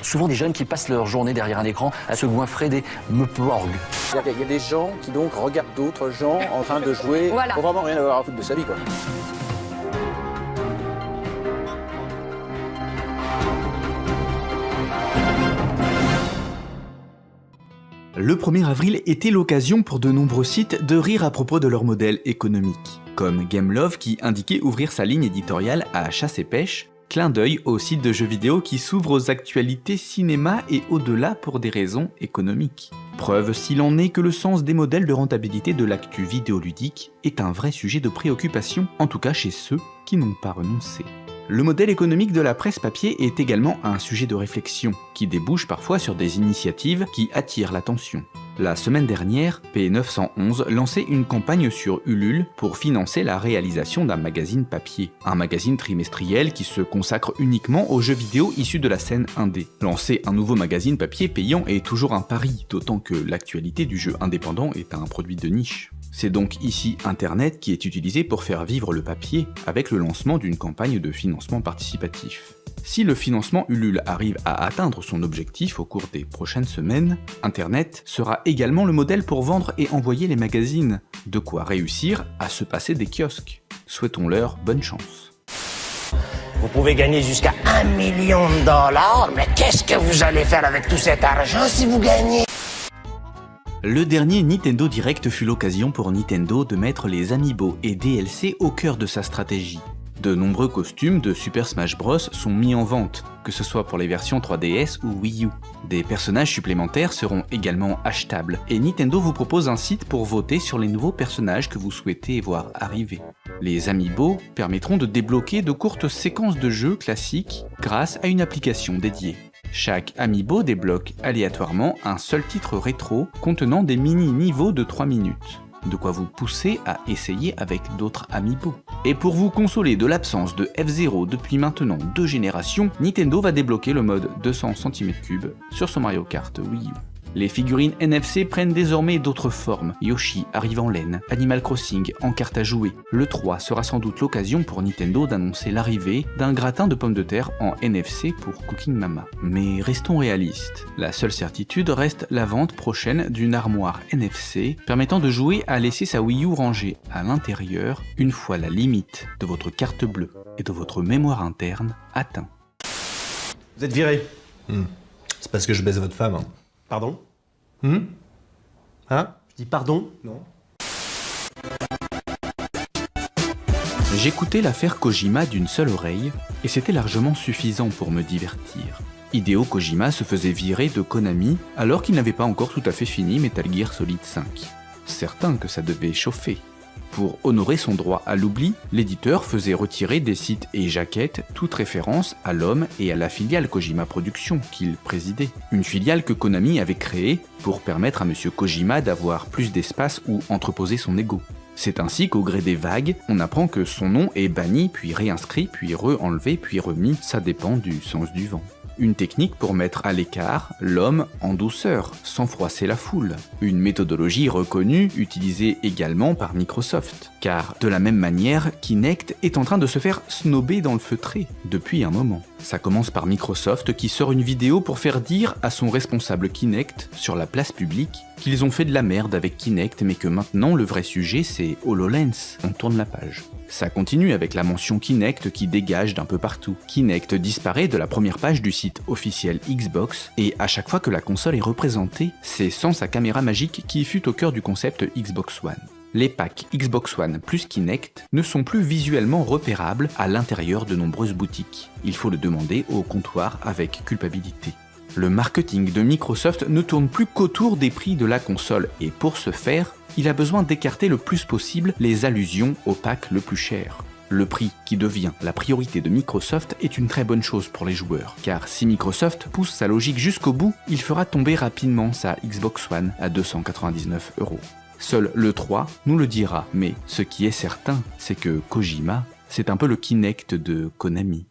Souvent des jeunes qui passent leur journée derrière un écran à se goinfrer des meuporgs. Il y a des gens qui donc regardent d'autres gens en train de jouer Voilà. pour vraiment rien avoir à foutre de sa vie, quoi. Le 1er avril était l'occasion pour de nombreux sites de rire à propos de leur modèle économique, comme Gameloft qui indiquait ouvrir sa ligne éditoriale à chasse et pêche, clin d'œil au site de jeux vidéo qui s'ouvre aux actualités cinéma et au-delà pour des raisons économiques. Preuve s'il en est que le sens des modèles de rentabilité de l'actu vidéoludique est un vrai sujet de préoccupation, en tout cas chez ceux qui n'ont pas renoncé. Le modèle économique de la presse papier est également un sujet de réflexion, qui débouche parfois sur des initiatives qui attirent l'attention. La semaine dernière, P911 lançait une campagne sur Ulule pour financer la réalisation d'un magazine papier. Un magazine trimestriel qui se consacre uniquement aux jeux vidéo issus de la scène indé. Lancer un nouveau magazine papier payant est toujours un pari, d'autant que l'actualité du jeu indépendant est un produit de niche. C'est donc ici Internet qui est utilisé pour faire vivre le papier avec le lancement d'une campagne de financement participatif. Si le financement Ulule arrive à atteindre son objectif au cours des prochaines semaines, Internet sera également le modèle pour vendre et envoyer les magazines, de quoi réussir à se passer des kiosques. Souhaitons-leur bonne chance. Vous pouvez gagner jusqu'à $1 million, mais qu'est-ce que vous allez faire avec tout cet argent si vous gagnez ? Le dernier Nintendo Direct fut l'occasion pour Nintendo de mettre les amiibo et DLC au cœur de sa stratégie. De nombreux costumes de Super Smash Bros sont mis en vente, que ce soit pour les versions 3DS ou Wii U. Des personnages supplémentaires seront également achetables, et Nintendo vous propose un site pour voter sur les nouveaux personnages que vous souhaitez voir arriver. Les amiibo permettront de débloquer de courtes séquences de jeux classiques grâce à une application dédiée. Chaque amiibo débloque aléatoirement un seul titre rétro contenant des mini-niveaux de 3 minutes. De quoi vous pousser à essayer avec d'autres amiibo. Et pour vous consoler de l'absence de F-Zero depuis maintenant 2 générations, Nintendo va débloquer le mode 200 cm3 sur son Mario Kart Wii U. Les figurines NFC prennent désormais d'autres formes. Yoshi arrive en laine, Animal Crossing en carte à jouer. Le 3 sera sans doute l'occasion pour Nintendo d'annoncer l'arrivée d'un gratin de pommes de terre en NFC pour Cooking Mama. Mais restons réalistes. La seule certitude reste la vente prochaine d'une armoire NFC permettant de jouer à laisser sa Wii U rangée à l'intérieur une fois la limite de votre carte bleue et de votre mémoire interne atteint. Vous êtes viré. C'est parce que je baise votre femme. Hein. Pardon? Hein? Je dis pardon? Non. J'écoutais l'affaire Kojima d'une seule oreille, et c'était largement suffisant pour me divertir. Hideo Kojima se faisait virer de Konami alors qu'il n'avait pas encore tout à fait fini Metal Gear Solid 5. Certain que ça devait chauffer. Pour honorer son droit à l'oubli, l'éditeur faisait retirer des sites et jaquettes toute référence à l'homme et à la filiale Kojima Productions qu'il présidait. Une filiale que Konami avait créée pour permettre à monsieur Kojima d'avoir plus d'espace où entreposer son ego. C'est ainsi qu'au gré des vagues, on apprend que son nom est banni, puis réinscrit, puis re-enlevé, puis remis, ça dépend du sens du vent. Une technique pour mettre à l'écart l'homme en douceur, sans froisser la foule. Une méthodologie reconnue, utilisée également par Microsoft. Car de la même manière, Kinect est en train de se faire snober dans le feutré, depuis un moment. Ça commence par Microsoft qui sort une vidéo pour faire dire à son responsable Kinect, sur la place publique, qu'ils ont fait de la merde avec Kinect mais que maintenant le vrai sujet c'est HoloLens, on tourne la page. Ça continue avec la mention Kinect qui dégage d'un peu partout. Kinect disparaît de la première page du site officiel Xbox, et à chaque fois que la console est représentée, c'est sans sa caméra magique qui fut au cœur du concept Xbox One. Les packs Xbox One plus Kinect ne sont plus visuellement repérables à l'intérieur de nombreuses boutiques. Il faut le demander au comptoir avec culpabilité. Le marketing de Microsoft ne tourne plus qu'autour des prix de la console, et pour ce faire, il a besoin d'écarter le plus possible les allusions au pack le plus cher. Le prix, qui devient la priorité de Microsoft, est une très bonne chose pour les joueurs, car si Microsoft pousse sa logique jusqu'au bout, il fera tomber rapidement sa Xbox One à 299 €. Seul le 3 nous le dira, mais ce qui est certain, c'est que Kojima, c'est un peu le Kinect de Konami.